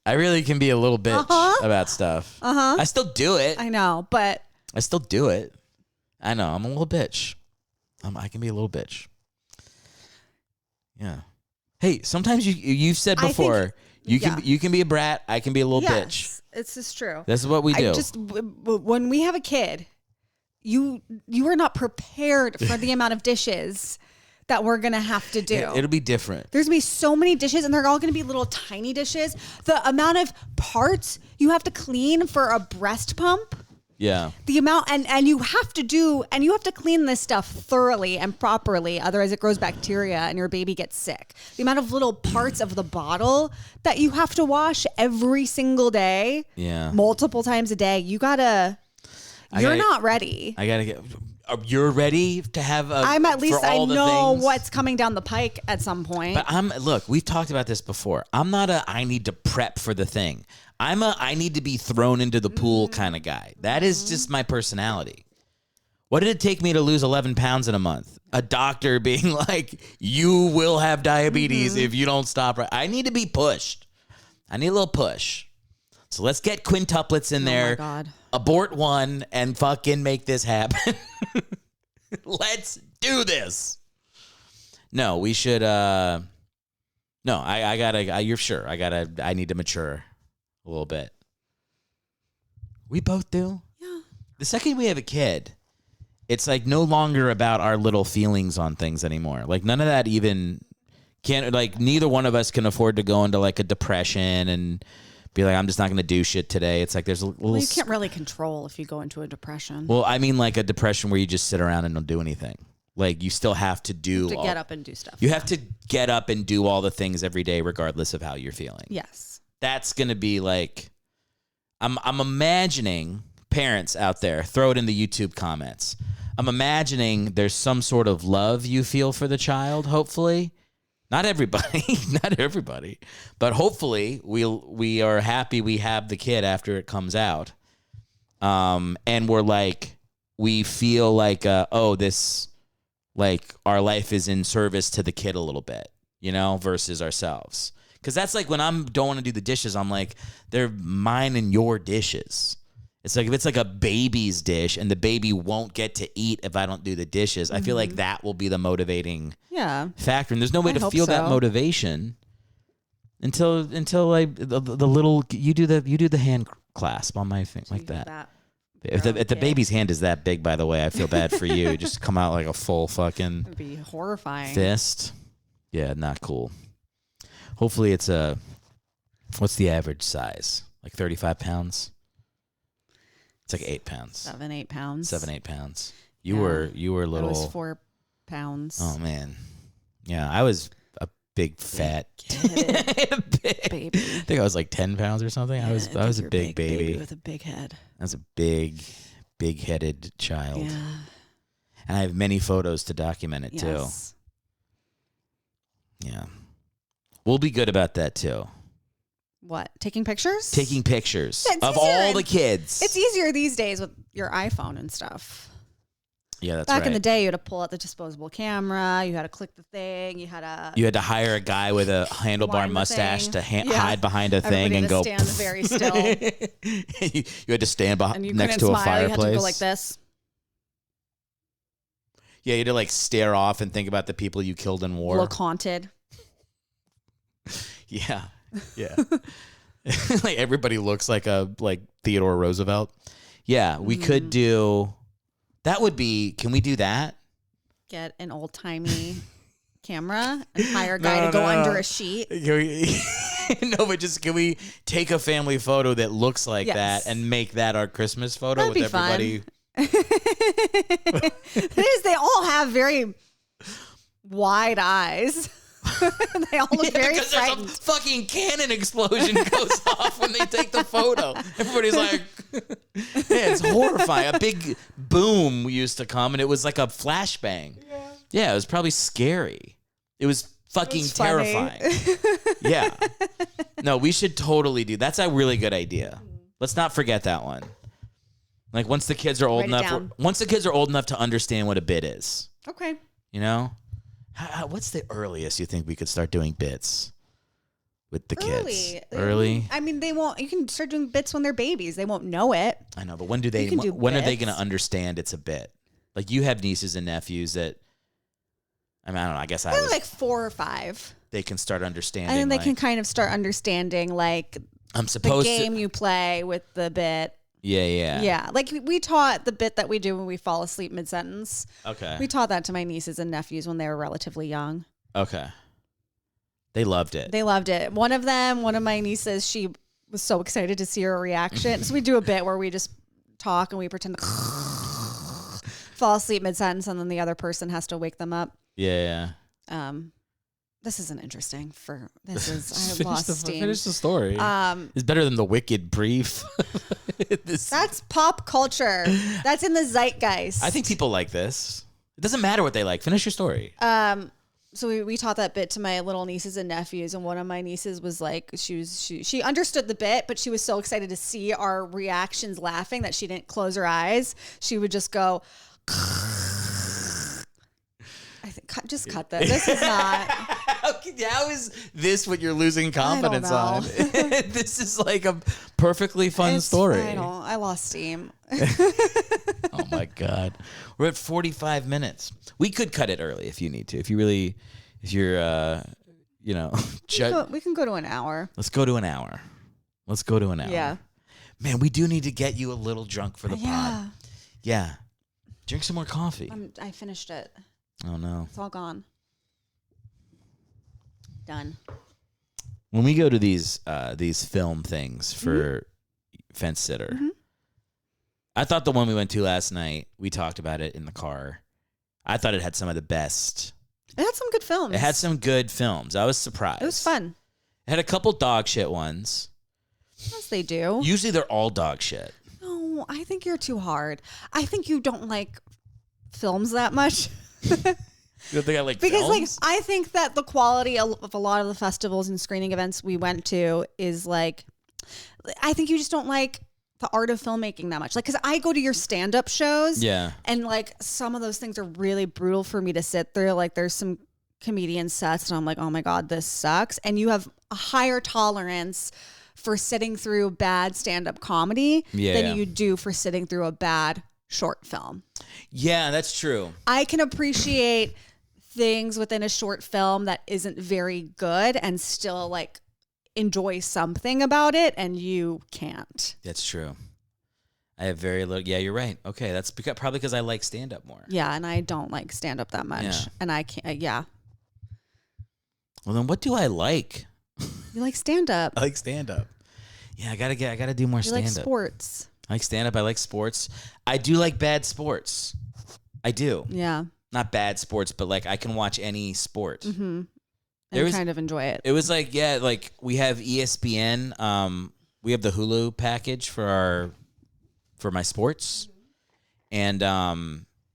I really can be a little bitch about stuff. I still do it. I know, but I still do it. I know. I'm a little bitch. I can be a little bitch. Yeah. Hey, sometimes you've said before, you can be a brat. I can be a little bitch. This is true. This is what we do. When we have a kid, you are not prepared for the amount of dishes that we're going to have to do. It'll be different. There's going to be so many dishes, and they're all going to be little tiny dishes. The amount of parts you have to clean for a breast pump. Yeah. The amount, and you have to clean this stuff thoroughly and properly. Otherwise it grows bacteria and your baby gets sick. The amount of little parts of the bottle that you have to wash every single day. Yeah. Multiple times a day. You're not ready. You're ready to have I know what's coming down the pike at some point. But look, we've talked about this before. I'm not I need to prep for the thing. I need to be thrown into the pool kind of guy. That is just my personality. What did it take me to lose 11 pounds in a month? A doctor being like, you will have diabetes if you don't stop. I need to be pushed. I need a little push. So let's get quintuplets in there. Oh my God. Abort one and fucking make this happen. Let's do this. No, we should. No, I gotta. You're sure? I need to mature a little bit. We both do. Yeah. The second we have a kid, it's like no longer about our little feelings on things anymore. Like none of that even can. Like neither one of us can afford to go into like a depression and be like, I'm just not going to do shit today. It's like there's a little... Well, you can't really control if you go into a depression. Well, I mean like a depression where you just sit around and don't do anything. Like you still have to do... get up and do stuff. You have to get up and do all the things every day regardless of how you're feeling. Yes. That's going to be like... I'm imagining, parents out there, throw it in the YouTube comments. I'm imagining there's some sort of love you feel for the child, hopefully. Not everybody, but hopefully we are happy we have the kid after it comes out, and we're like we feel like this like our life is in service to the kid a little bit, you know, versus ourselves. Because that's like when don't want to do the dishes, I'm like they're mine and your dishes. It's like if it's like a baby's dish and the baby won't get to eat if I don't do the dishes, I feel like that will be the motivating factor. And there's no way to feel that motivation until like the little you do the hand clasp on my thing like that. If the baby's hand is that big, by the way, I feel bad for you. You just come out like a full fucking It'd be horrifying. Fist. Yeah, not cool. Hopefully it's what's the average size? Like 35 pounds? It's like 8 pounds. 7, 8 pounds. 7, 8 pounds. You were little. I was 4 pounds. Oh man, yeah, I was a big fat baby. I think I was like 10 pounds or something. I was a big baby with a big head. I was a big-headed child. Yeah. And I have many photos to document it too. Yeah, we'll be good about that too. What? Taking pictures? Taking pictures of all the kids. It's easier these days with your iPhone and stuff. Yeah, that's Back in right. the day, you had to pull out the disposable camera. You had to click the thing. You had to hire a guy with a handlebar wind the mustache to thing. hide behind a thing Everybody and to go. stand very still. you had to stand And you next couldn't to a smile. fireplace. You had to go like this. Yeah, you had to like stare off and think about the people you killed in war. Look haunted. Yeah, yeah. Like everybody looks like Theodore Roosevelt. Yeah, we could do. That would be. Can we do that? Get an old timey camera and hire a guy to go under a sheet. No, but just can we take a family photo that looks like Yes. that and make that our Christmas photo That'd with be fun. everybody? It is. They all have very wide eyes. They all look very because frightened. there's a fucking cannon explosion goes off when they take the photo. Everybody's like, yeah, it's horrifying. A big boom used to come, and it was like a flashbang. Yeah, it was probably scary. It was fucking terrifying. Yeah. No, we should totally do. That's a really good idea. Let's not forget that one. Like once the kids are old Write it down. enough to understand what a bit is, Okay. you know? What's the earliest you think we could start doing bits with the kids? Early? I mean, they won't. You can start doing bits when they're babies. They won't know it. I know, but when do they? You can do When are they bits. going to understand it's a bit? Like you have nieces and nephews that. I mean, I don't know. I guess They're like 4 or 5. they can start understanding. And then they like, can kind of start understanding like I'm the supposed game to. you play with the bit. Yeah. Yeah. Like we taught the bit that we do when we fall asleep mid-sentence. Okay. We taught that to my nieces and nephews when they were relatively young. Okay. They loved it. They loved it. One of my nieces, she was so excited to see her reaction. So we do a bit where we just talk and we pretend to fall asleep mid-sentence, and then the other person has to wake them up. Yeah. This isn't interesting. I lost steam. Finish the story. Um, It's better than the Wicked brief. That's pop culture. That's in the zeitgeist. I think people like this. It doesn't matter what they like. Finish your story. So we taught that bit to my little nieces and nephews, and one of my nieces was like, she understood the bit, but she was so excited to see our reactions laughing that she didn't close her eyes. She would just go. I think just cut that. This is not. How is this what you're losing confidence know. on? This is like a perfectly fun story. I lost steam. Oh my God. We're at 45 minutes. We could cut it early if you need to. If you're We can go to an hour. Let's go to an hour. Yeah. Man, we do need to get you a little drunk for the Yeah. pod. Yeah. Drink some more coffee. I finished it. Oh no. It's all gone. Done. When we go to these film things for Fence Sitter, I thought the one we went to last night, we talked about it in the car. I thought it had some of the best. It had some good films. It had some good films. I was surprised. It was fun. It had a couple dog shit ones. Yes, they do. Usually they're all dog shit. No, I think you're too hard. I think you don't like films that much. You don't think I like Because films? I think that the quality of a lot of the festivals and screening events we went to is like, I think you just don't like the art of filmmaking that much. Like, because I go to your stand-up shows, Yeah. and like some of those things are really brutal for me to sit through. Like, there's some comedian sets, and I'm like, oh my God, this sucks. And you have a higher tolerance for sitting through bad stand-up comedy than you do for sitting through a bad short film. Yeah, that's true. I can appreciate things within a short film that isn't very good and still like enjoy something about it, and you can't. That's true. I have very little. Yeah, you're right. Okay, that's probably because I like stand-up more. Yeah, and I don't like stand up that much. Yeah. And I can't. Yeah, Well, then what do I like? you like stand up. I like stand-up. Yeah, I gotta do more You like stand-up. sports. I like stand-up. I like sports. I do like bad sports. I do. Yeah. Not bad sports, but like I can watch any sport. Mm-hmm. And There you was- kind of enjoy it. It was like, yeah, like we have ESPN. We have the Hulu package for my sports, and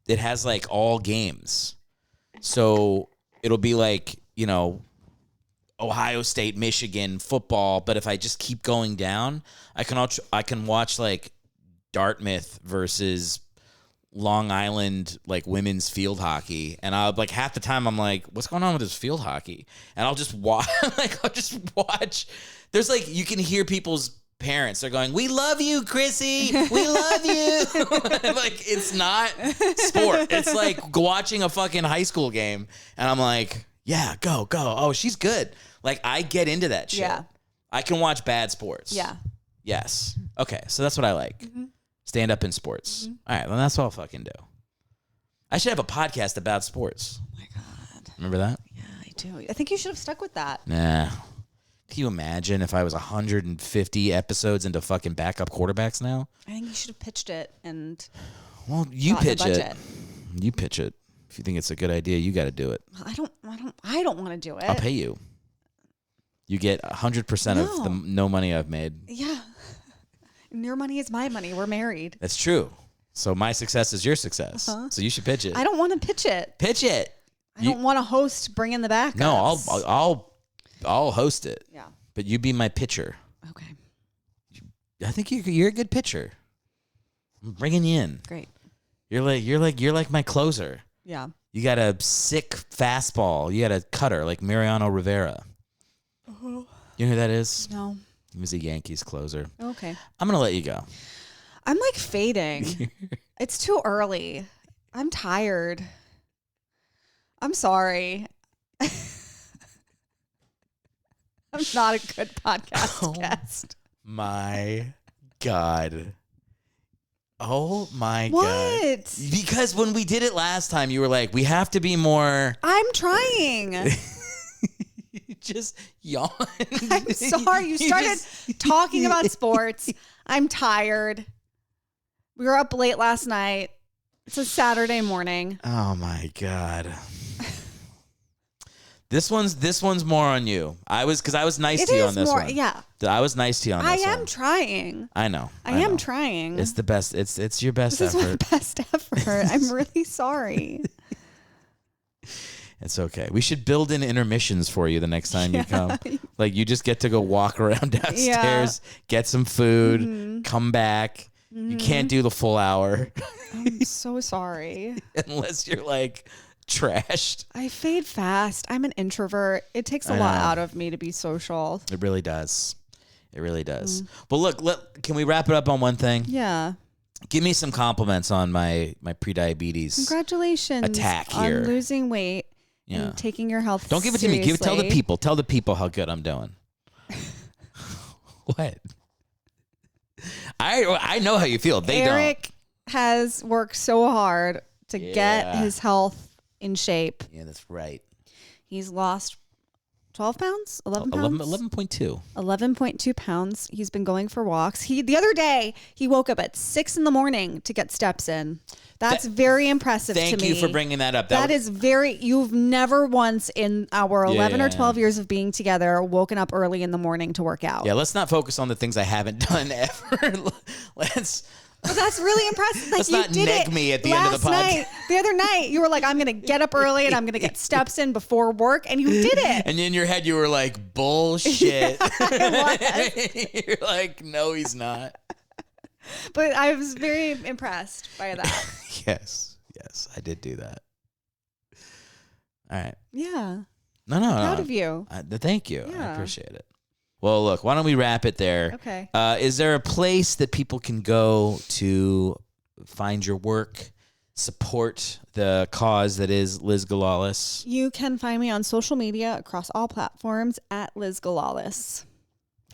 it has like all games. So it'll be like, Ohio State, Michigan football. But if I just keep going down, I can watch like Dartmouth versus Long Island like women's field hockey, and I'll like half the time I'm like, what's going on with this field hockey? And I'll just watch. There's like you can hear people's parents are going, "We love you, Chrissy. We love you." Like it's not sport. It's like watching a fucking high school game, and I'm like, yeah, go. Oh, she's good. Like I get into that shit. Yeah. I can watch bad sports. Yeah. Yes. Okay, so that's what I like. Stand up in sports. All right, well, that's what I'll fucking do. I should have a podcast about sports. Oh my God. Remember that? Yeah, I do. I think you should have stuck with that. Nah. Can you imagine if I was 150 episodes into fucking backup quarterbacks now? I think you should have pitched it and. Well, you gotten a pitch it. budget. You pitch it. If you think it's a good idea, you got to do it. I don't want to do it. I'll pay you. You get 100% of the no money I've made. Yeah. Your money is my money. We're married. That's true. So my success is your success. So you should pitch it. I don't want to pitch it. Pitch it. I don't want to host. Bring in the backups. No, I'll host it. Yeah. But you be my pitcher. Okay. I think you're a good pitcher. I'm bringing you in. Great. You're like my closer. Yeah. You got a sick fastball. You got a cutter like Mariano Rivera. You know who that is? No. He was a Yankees closer. Okay. I'm gonna let you go. I'm like fading. It's too early. I'm tired. I'm sorry. I'm not a good podcast guest. My God. Oh my What? God. Because when we did it last time, you were like, we have to be more. I'm trying. Just yawn. I'm sorry. You started talking about sports. I'm tired. We were up late last night. It's a Saturday morning. Oh my God. This one's more on you. I was nice to you on this one. Yeah. I was nice to you on this one. I am trying. I know. I am trying. It's the best. It's your best This effort. is my best effort. I'm really sorry. It's okay. We should build in intermissions for you the next time you come. Like you just get to go walk around downstairs, get some food, come back. You can't do the full hour. I'm so sorry. Unless you're like trashed. I fade fast. I'm an introvert. It takes a lot out of me to be social. It really does. It really does. Well, look, can we wrap it up on one thing? Yeah. Give me some compliments on my prediabetes. Congratulations attack on here. losing weight and taking your health Don't give it seriously. to me. Tell the people. Tell the people how good I'm doing. What? I know how you feel. They Erick has worked so hard to get his health in shape. Yeah, that's right. He's lost 12 pounds? 11 pounds? 11.2. 11.2 pounds. He's been going for walks. The other day, he woke up at 6 a.m. to get steps in. That's very impressive to me. Thank you for bringing that up. That is you've never once in our 11 or 12 years of being together woken up early in the morning to work out. Yeah, let's not focus on the things I haven't done ever. But that's really impressive. Like, let's you not did neg it me at the end of the podcast. The other night, you were like, I'm going to get up early and I'm going to get steps in before work. And you did it. And in your head, you were like, bullshit. You're like, no, he's not. But I was very impressed by that. Yes, I did do that. All right. Yeah. No. Proud of you. Thank you. Yeah. I appreciate it. Well, look, why don't we wrap it there? Okay. Is there a place that people can go to find your work, support the cause that is Liz Galalis? You can find me on social media across all platforms at Liz Galalis.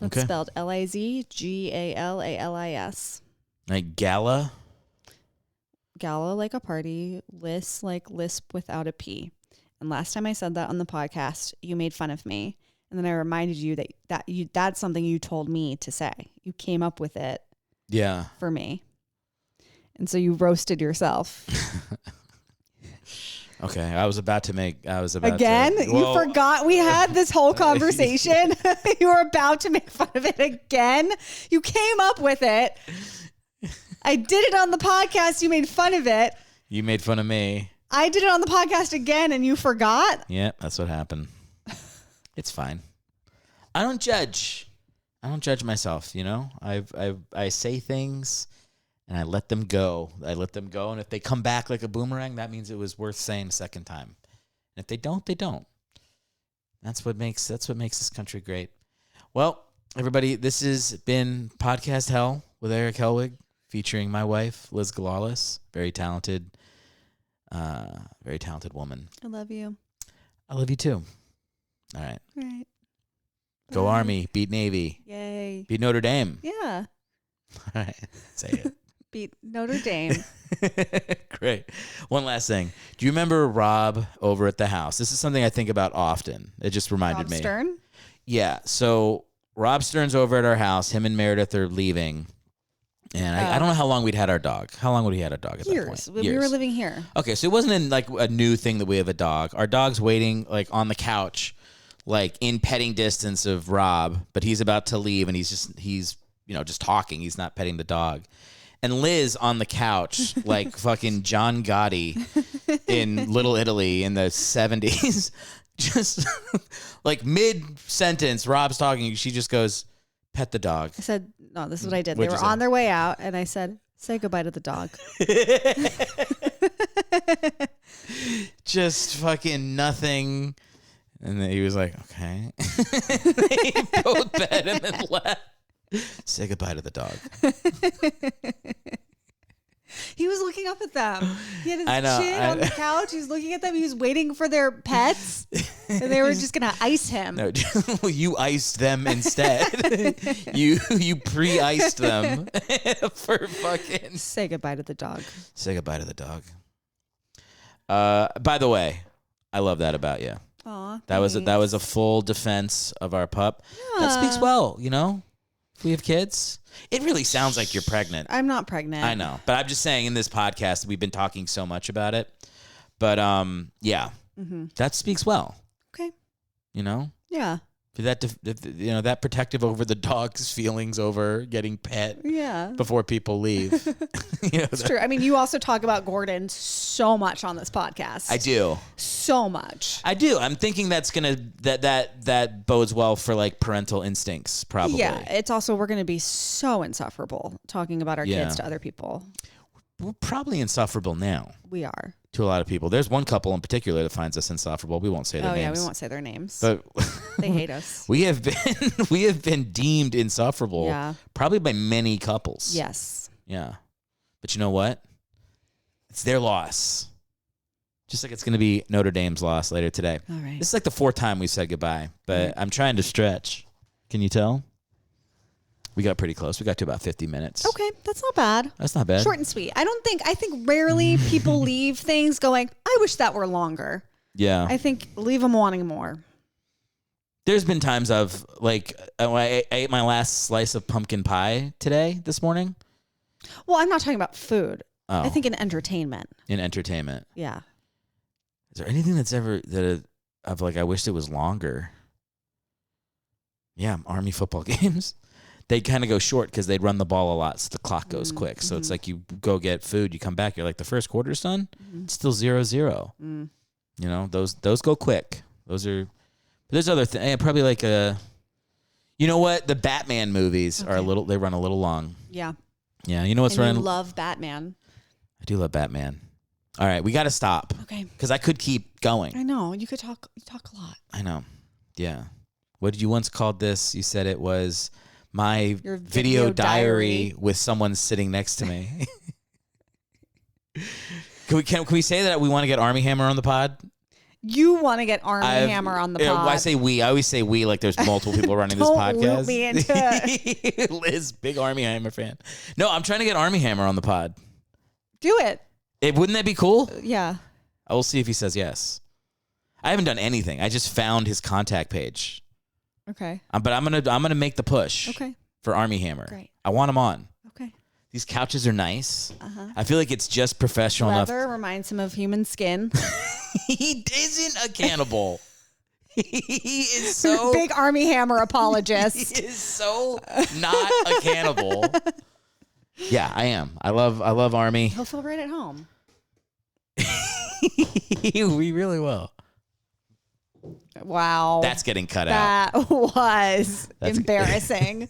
That's spelled LIZGALALIS. Like gala? Gala like a party, Lis like lisp without a P. And last time I said that on the podcast, you made fun of me. And then I reminded you that's something you told me to say. You came up with it for me. And so you roasted yourself. Okay, I was about to. You forgot we had this whole conversation. You were about to make fun of it again. You came up with it. I did it on the podcast. You made fun of it. You made fun of me. I did it on the podcast again and you forgot. Yeah, that's what happened. It's fine. I don't judge myself, you know? I say things and I let them go. And if they come back like a boomerang, that means it was worth saying a second time. And if they don't, they don't. That's what makes this country great. Well, everybody, this has been Podcast Hell with Erick Hellwig, featuring my wife, Liz Galalis, very talented woman. I love you. I love you too. All right. Right. Go Bye. Army. Beat Navy. Yay. Beat Notre Dame. Yeah. All right. Say it. Beat Notre Dame. Great. One last thing. Do you remember Rob over at the house? This is something I think about often. It just reminded Rob me. Stern? Yeah. So Rob Stern's over at our house. Him and Meredith are leaving. And I don't know how long we'd had our dog. How long would we had our dog at Years. that point? We were living here. Okay, so it wasn't in like a new thing that we have a dog. Our dog's waiting like on the couch, like in petting distance of Rob, but he's about to leave and he's just talking. He's not petting the dog. And Liz on the couch, like fucking John Gotti in Little Italy in the 70s, just like mid-sentence, Rob's talking, she just goes, pet the dog. I said, no, this is what I did. What'd They you were say? on their way out, and I said, say goodbye to the dog. Just fucking nothing. And then he was like, okay. They both pet him and left. Say goodbye to the dog. He was looking up at them. He had his I know, chin on the couch. He was looking at them. He was waiting for their pets, and they were just gonna ice him. No, you iced them instead. you pre-iced them for fucking. Say goodbye to the dog. Say goodbye to the dog. By the way, I love that about you. Aw, That was a full defense of our pup. That Yeah. speaks well, you know. If we have kids, it really sounds like you're pregnant. I'm not pregnant. I know, but I'm just saying in this podcast we've been talking so much about it. But yeah, that speaks well. Okay. You know, Yeah. that protective over the dog's feelings over getting pet Yeah. before people leave. It's true. I mean, you also talk about Gordon so much on this podcast. I do. So much. I do. I'm thinking that bodes well for like parental instincts, probably. Yeah. It's also, we're going to be so insufferable talking about our Yeah. kids to other people. We're probably insufferable now We are. to a lot of people. There's one couple in particular that finds us insufferable. We won't say their Oh, yeah. names. We won't say their names. But They hate us. we have been deemed insufferable. Yeah. Probably by many couples. Yes. Yeah. But you know what? It's their loss. Just like it's going to be Notre Dame's loss later today. All right. This is like the fourth time we said goodbye, but I'm trying to stretch. Can you tell? We got pretty close. We got to about 50 minutes. Okay. That's not bad. That's not bad. Short and sweet. I think rarely people leave things going, I wish that were longer. Yeah. I think leave them wanting more. There's been times I've like, I ate my last slice of pumpkin pie this morning. Well, I'm not talking about food. Oh. I think in entertainment. In entertainment. Yeah. Is there anything that's ever I've like I wished it was longer? Yeah, Army football games. They'd kind of go short because they'd run the ball a lot, so the clock goes quick. So it's like you go get food, you come back, you're like the first quarter's done, it's still 0-0. You know, those go quick. Those are. But there's other things. Probably like you know what? The Batman movies are they run a little long. Yeah. Yeah, you know what's And running? you love Batman. I do love Batman. All right, we got to stop. Okay. Because I could keep going. I know. You talk a lot. I know. Yeah. What did you once call this? You said it was my Your video diary with someone sitting next to me. Can we say that we want to get Army Hammer on the pod? You want to get Army Hammer on the pod. I say we. I always say we like there's multiple people running this Don't podcast. loop me into it. Liz, big Army Hammer fan. No, I'm trying to get Army Hammer on the pod. Do it. Wouldn't that be cool? Yeah. I will see if he says yes. I haven't done anything. I just found his contact page. Okay. But I'm gonna make the push. Okay. For Army Hammer. Great. I want him on. Okay. These couches are nice. I feel like it's just professional Leather enough. reminds him of human skin. He isn't a cannibal. He is so Big Army Hammer apologist. He is so not a cannibal. Yeah, I am. I love Army. He'll feel right at home. We really will. Wow. That's getting cut out. That was That's- embarrassing.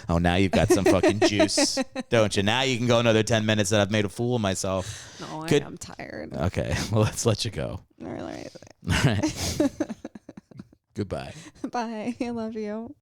Oh, now you've got some fucking juice, don't you? Now you can go another 10 minutes that I've made a fool of myself. No, I'm tired. Okay, well, let's let you go. All right. All right. Goodbye. Bye. I love you.